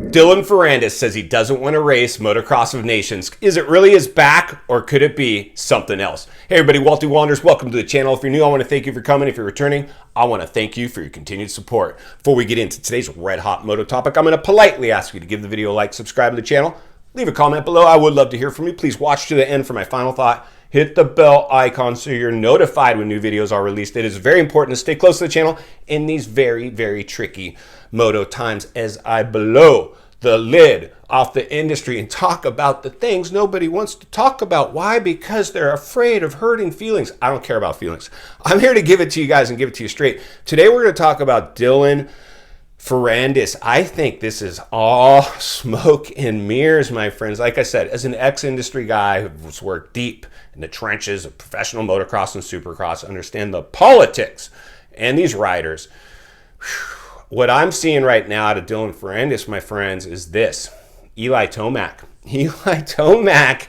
Dylan Ferrandis says he doesn't want to race Motocross of Nations. Is it really his back, or could it be something else? Hey everybody, Walty Wanders, welcome to the channel. If you're new, I want to thank you for coming. If you're returning, I want to thank you for your continued support. Before we get into today's red hot moto topic, I'm going to politely ask you to give the video a like, subscribe to the channel, leave a comment below. I would love to hear from you. Please watch to the end for my final thought. Hit the bell icon so you're notified when new videos are released. It is very important to stay close to the channel in these very, very tricky moto times as I blow the lid off the industry and talk about the things nobody wants to talk about. Why? Because they're afraid of hurting feelings. I don't care about feelings. I'm here to give it to you guys and give it to you straight. Today we're going to talk about Dylan Ferrandis. I think this is all smoke and mirrors, my friends. Like I said, as an ex-industry guy who's worked deep in the trenches of professional motocross and supercross, understand the politics and these riders. What I'm seeing right now out of Dylan Ferrandis, my friends, is this. Eli Tomac. Eli Tomac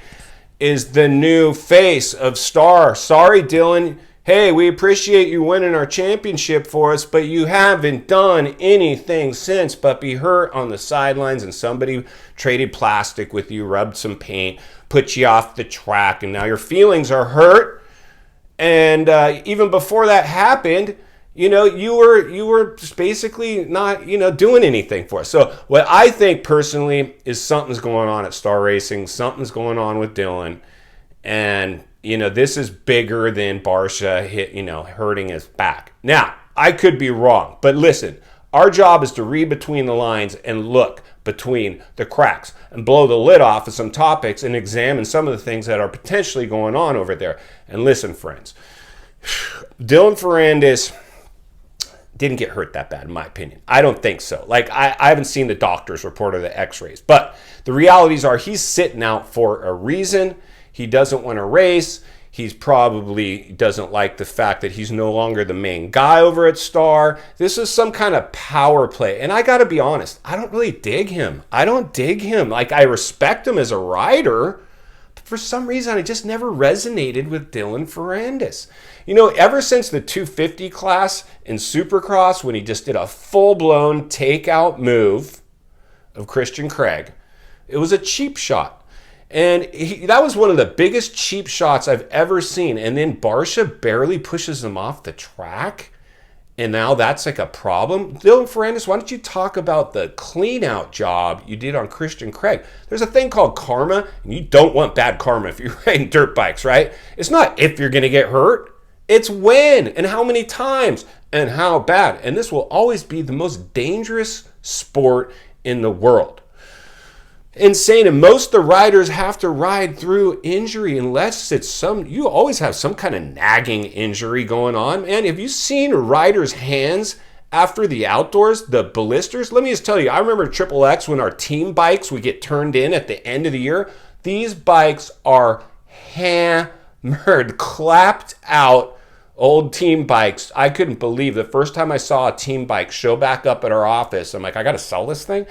is the new face of Star. Sorry, Dylan. Hey, we appreciate you winning our championship for us, but you haven't done anything since but be hurt on the sidelines, and somebody traded plastic with you, rubbed some paint, put you off the track, and now your feelings are hurt. And even before that happened, you were just basically not, doing anything for us. So what I think personally is something's going on at Star Racing, something's going on with Dylan, and this is bigger than Barsha hurting his back. Now, I could be wrong, but listen, our job is to read between the lines and look between the cracks and blow the lid off of some topics and examine some of the things that are potentially going on over there. And listen, friends, Dylan Ferrandis didn't get hurt that bad, in my opinion. I don't think so. I haven't seen the doctor's report or the x-rays, but the realities are he's sitting out for a reason. He doesn't want to race. He's probably doesn't like the fact that he's no longer the main guy over at Star. This is some kind of power play. And I got to be honest, I don't really dig him. I don't dig him. I respect him as a rider, but for some reason, I just never resonated with Dylan Ferrandis. Ever since the 250 class in Supercross, when he just did a full-blown takeout move of Christian Craig, it was a cheap shot. And that was one of the biggest cheap shots I've ever seen. And then Barsha barely pushes him off the track. And now that's like a problem. Dylan Ferrandis, why don't you talk about the clean out job you did on Christian Craig? There's a thing called karma, and you don't want bad karma if you're riding dirt bikes, right? It's not if you're going to get hurt. It's when and how many times and how bad. And this will always be the most dangerous sport in the world. Insane. And most of the riders have to ride through injury unless it's you always have some kind of nagging injury going on. Man, have you seen riders' hands after the outdoors, the blisters? Let me just tell you, I remember Triple X when our team bikes would get turned in at the end of the year. These bikes are hammered, clapped out old team bikes. I couldn't believe the first time I saw a team bike show back up at our office. I'm like, I got to sell this thing.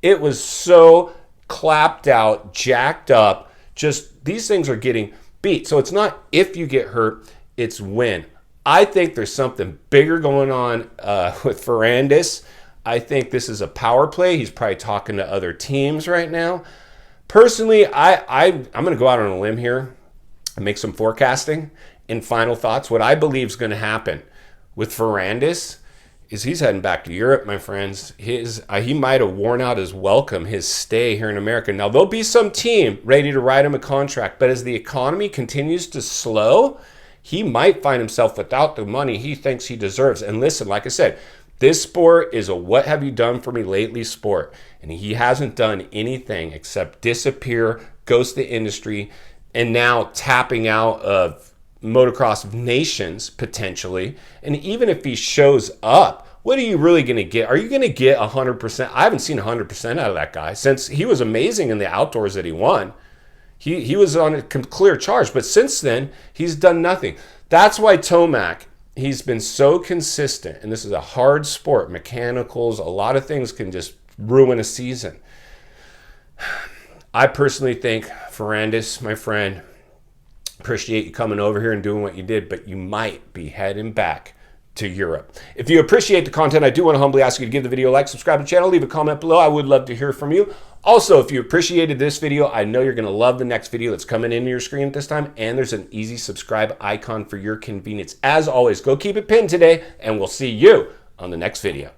It was so clapped out, jacked up. Just these things are getting beat. So it's not if you get hurt, it's when. I think there's something bigger going on with Ferrandis. I think this is a power play. He's probably talking to other teams right now. Personally, I'm going to go out on a limb here and make some forecasting and final thoughts. What I believe is going to happen with Ferrandis is he's heading back to Europe, my friends. He might have worn out his welcome, his stay here in America. Now, there'll be some team ready to write him a contract, but as the economy continues to slow, he might find himself without the money he thinks he deserves. And listen, like I said, this sport is a what have you done for me lately sport, and he hasn't done anything except disappear, ghost the industry, and now tapping out of Motocross of Nations potentially. And even if he shows up, what are you really going to get? Are you going to get 100%? I haven't seen 100% out of that guy since he was amazing in the outdoors that he won. He was on a clear charge, but since then he's done nothing. That's why Tomac, he's been so consistent, and this is a hard sport. Mechanicals, a lot of things can just ruin a season. I personally think Ferrandis, my friend, appreciate you coming over here and doing what you did, but you might be heading back to Europe. If you appreciate the content, I do want to humbly ask you to give the video a like, subscribe to the channel, leave a comment below. I would love to hear from you. Also, if you appreciated this video, I know you're going to love the next video that's coming into your screen at this time, and there's an easy subscribe icon for your convenience. As always, go keep it pinned today, and we'll see you on the next video.